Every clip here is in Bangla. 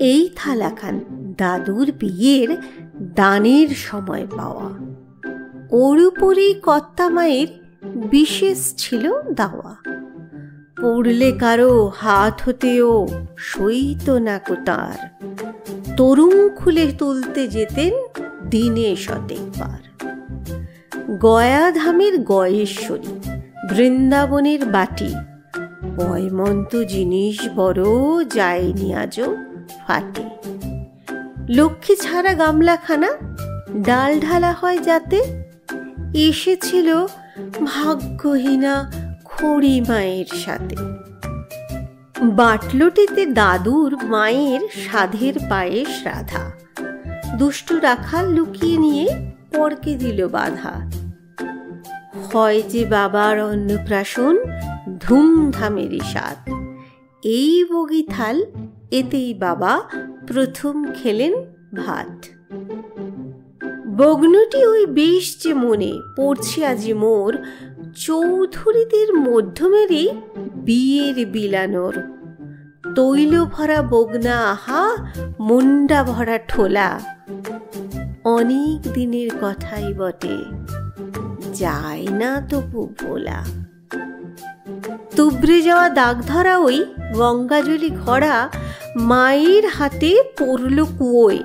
এই থালাখান দাদুর বিয়ের দানের সময় পাওয়া। ওর উপরেই কর্তা মায়ের বিশেষ ছিল দাওয়া। পড়লে কারো হাত হতেও সইত না কোতার, তরুণ খুলে তুলতে যেতেন দিনে শতেকবার। গয়াধামের গয়েশ্বরী, বৃন্দাবনের বাটি, পয়মন্ত জিনিস বড় যায়নি আজও ফাটে। লক্ষ্মী ছাড়া গামলাখানা ডাল ঢালা হয় যাতে, এসেছিল ভাগ্যহীনা খড়ি মায়ের সাথে। বাটলোটিতে দাদুর মায়ের সাধের পায়েস রাধা, দুষ্টু রাখাল লুকিয়ে নিয়ে পরকে দিল বাধা। হয় যে বাবার অন্নপ্রাশন, ধুমধামেরই স্বাদ। এই বগি থাল, এতেই বাবা প্রথম খেলেন ভাত। বগ্নটি ওই বেশ যে মনে পড়ছে আজি মোর, চৌধুরীদের মধ্যমেরই বিয়ের বিলানোর। তৈল ভরা বগনা আহা, মুন্ডা ভরা ঠোলা, অনেক দিনের কথাই বটে, যায় না তবু ভোলা। তুবড়ে যাওয়া দাগ ধরা ওই গঙ্গাজলি ঘড়া মায়ের হাতে পড়ল কুয়োয়,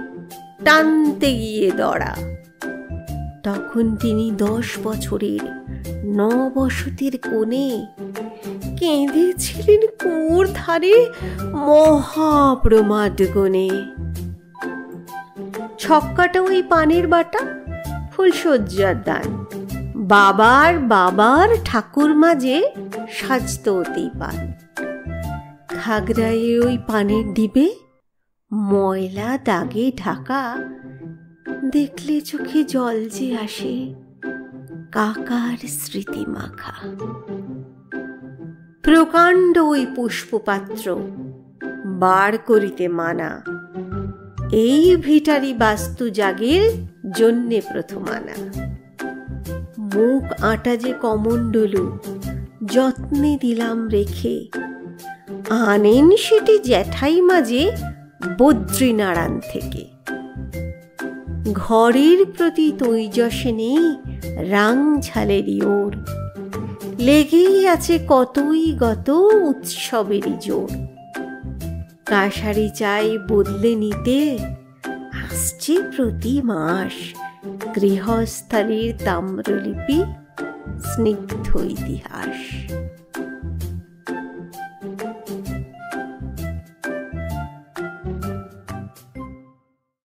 টানতে গিয়ে দড়া। তখন তিনি 10 বছরের নবসতির কোণে, কেঁদেছিলেন কুয়োর ধারে মহাপ্রমাদ গণে। ছক্কাটা ওই পানের বাটা, ফুলসজ্জার দান, বাবার ঠাকুর মাঝে সাজত অতি পান। ঘাগরায় ওই পানের ডিবে ময়লা দাগে ঢাকা, দেখলে চোখে জল যে আসে কাকার স্মৃতি মাখা। প্রকাণ্ড ওই পুষ্পপাত্র বার করিতে মানা, এই ভিটারি বাস্তু জাগের জন্যে প্রথম আনা। মুখ আটা যে কমণ্ডলু যত্নে দিলাম রেখে, আনেন সেটি জ্যাঠাই মাঝে বদ্রীনারায়ণ থেকে। ঘরের প্রতি তৈজসে নেই রাং ঝালেরই ওর, লেগেই আছে কতই গত উৎসবেরই জোর। কাঁসারি চাই বদলে নিতে আসছে প্রতি মাস, গৃহস্থালির তাম্রলিপি স্নিগ্ধ ইতিহাস।